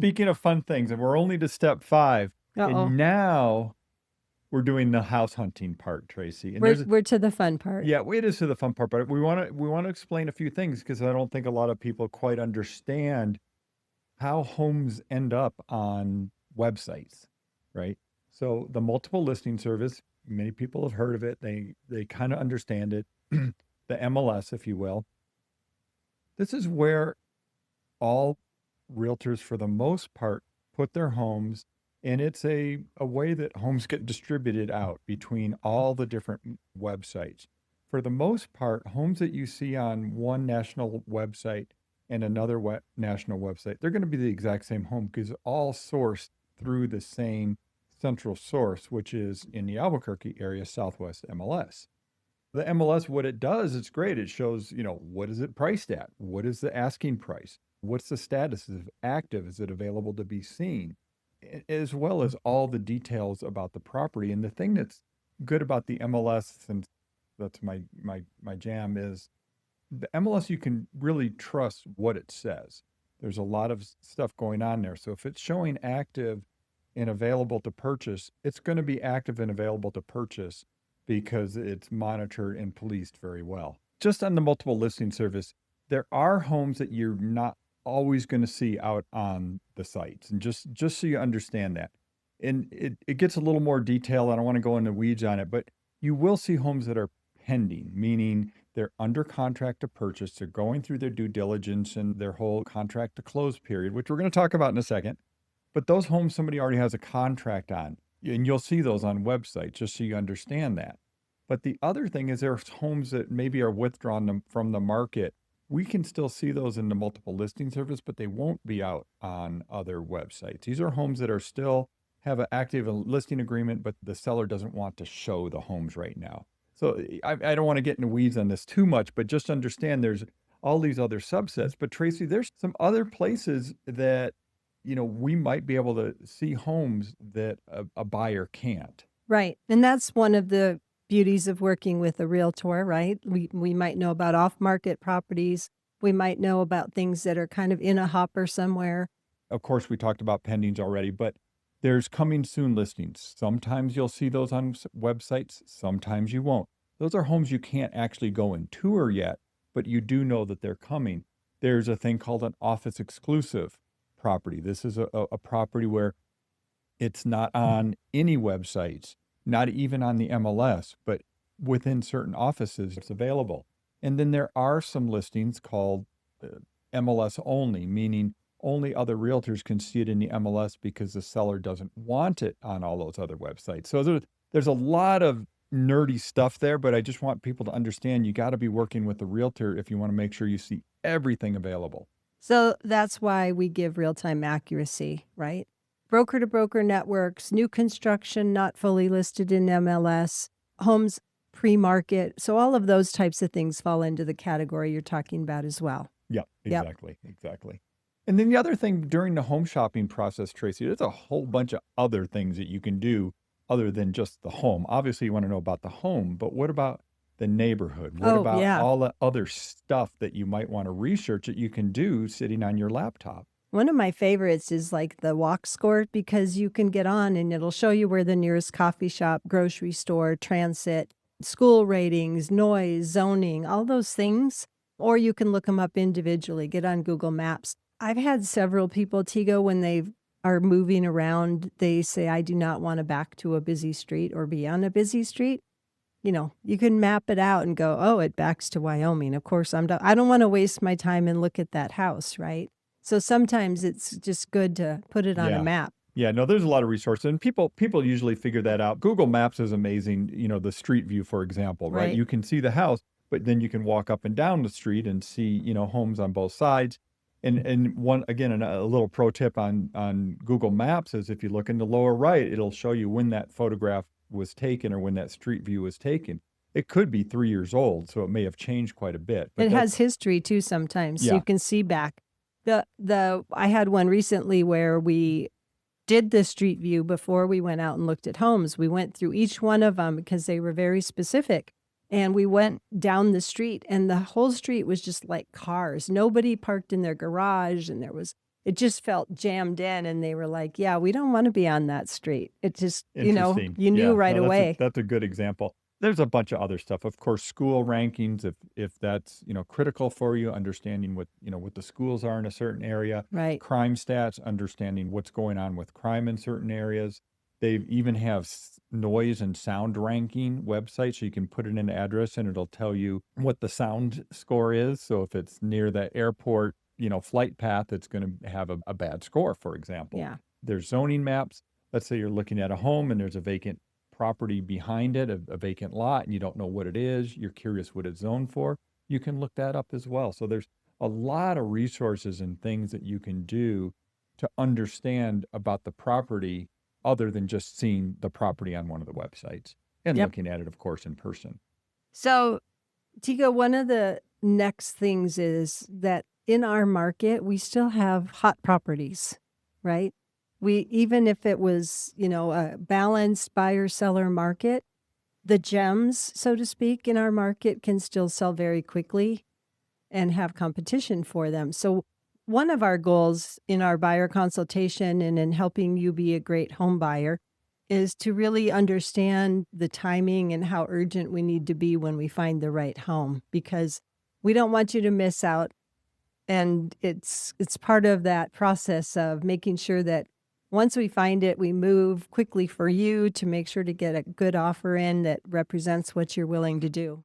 Speaking of fun things, and we're only to step 5, Uh-oh. and now we're doing the house hunting part, Tracy. And We're to the fun part. yeah, it is to the fun part, but we wanna explain a few things because I don't think a lot of people quite understand how homes end up on websites, right? So the multiple listing service, many people have heard of it. They kind of understand it. The MLS, if you will. This is where all realtors, for the most part, put their homes, and it's a way that homes get distributed out between all the different websites. For the most part, homes that you see on one national website and another national website, they're going to be the exact same home because all sourced through the same central source, which is in the Albuquerque area, Southwest MLS. The MLS, what it does, it's great. It shows, what is it priced at? What is the asking price? What's the status? Is it active? Is it available to be seen? As well as all the details about the property. And the thing that's good about the MLS, since that's my jam, is the MLS, you can really trust what it says. There's a lot of stuff going on there. So if it's showing active and available to purchase, it's going to be active and available to purchase because it's monitored and policed very well. Just on the multiple listing service, there are homes that you're not always going to see out on the sites. And just so you understand that. And it gets a little more detail. I don't want to go into weeds on it, but you will see homes that are pending, meaning they're under contract to purchase. They're going through their due diligence and their whole contract to close period, which we're going to talk about in a second. But those homes somebody already has a contract on, and you'll see those on websites just so you understand that. But the other thing is there's homes that maybe are withdrawn from the market. We can still see those in the multiple listing service, but they won't be out on other websites. These are homes that are still have an active listing agreement, but the seller doesn't want to show the homes right now. So I don't want to get into weeds on this too much, but just understand there's all these other subsets. But Tracy, there's some other places that, we might be able to see homes that a buyer can't. Right. And that's one of the beauties of working with a realtor, right? We might know about off-market properties. We might know about things that are kind of in a hopper somewhere. Of course, we talked about pendings already, but there's coming soon listings. Sometimes you'll see those on websites, sometimes you won't. Those are homes you can't actually go and tour yet, but you do know that they're coming. There's a thing called an office exclusive property. This is a property where it's not on any websites, not even on the MLS, but within certain offices, it's available. And then there are some listings called MLS only, meaning only other realtors can see it in the MLS because the seller doesn't want it on all those other websites. So there's a lot of nerdy stuff there, but I just want people to understand you got to be working with a realtor if you want to make sure you see everything available. So that's why we give real-time accuracy, right? Broker to broker networks, new construction not fully listed in MLS, homes pre-market. So all of those types of things fall into the category you're talking about as well. Yeah, Yep. exactly. And then the other thing during the home shopping process, Tracy, there's a whole bunch of other things that you can do other than just the home. Obviously, you want to know about the home, but what about the neighborhood? What Oh, about yeah. all the other stuff that you might want to research that you can do sitting on your laptop? One of my favorites is like the walk score because you can get on and it'll show you where the nearest coffee shop, grocery store, transit, school ratings, noise, zoning, all those things. Or you can look them up individually, get on Google Maps. I've had several people, Tigo, when they are moving around, they say, I do not want to back to a busy street or be on a busy street. You can map it out and go, oh, it backs to Wyoming. Of course, I don't want to waste my time and look at that house, right? So sometimes it's just good to put it on a Yeah. map. Yeah, no, there's a lot of resources, and people usually figure that out. Google Maps is amazing, the street view, for example, right? Right. You can see the house, but then you can walk up and down the street and see, homes on both sides. And one again, a little pro tip on Google Maps is if you look in the lower right, it'll show you when that photograph was taken or when that street view was taken. It could be 3 years old, so it may have changed quite a bit. But It has history too sometimes, so yeah, you can see back. I had one recently where we did the street view before we went out and looked at homes. We went through each one of them because they were very specific. And we went down the street and the whole street was just like cars. Nobody parked in their garage and it just felt jammed in, and they were like, "Yeah, we don't wanna be on that street." It just, Interesting. you knew Yeah. right No, away. that's a good example. There's a bunch of other stuff. Of course, school rankings, if that's, critical for you, understanding what the schools are in a certain area, Right. crime stats, understanding what's going on with crime in certain areas. They even have noise and sound ranking websites, so you can put in an address and it'll tell you what the sound score is. So if it's near the airport, flight path, it's going to have a bad score, for example. Yeah. There's zoning maps. Let's say you're looking at a home and there's a vacant property behind it, a vacant lot, and you don't know what it is. You're curious what it's zoned for. You can look that up as well. So there's a lot of resources and things that you can do to understand about the property other than just seeing the property on one of the websites and Yep. looking at it, of course, in person. So, Tigo, one of the next things is that in our market, we still have hot properties, right? We even if it was, a balanced buyer-seller market, the gems, so to speak, in our market can still sell very quickly and have competition for them. So, one of our goals in our buyer consultation and in helping you be a great home buyer is to really understand the timing and how urgent we need to be when we find the right home, because we don't want you to miss out. And it's part of that process of making sure that once we find it, we move quickly for you to make sure to get a good offer in that represents what you're willing to do.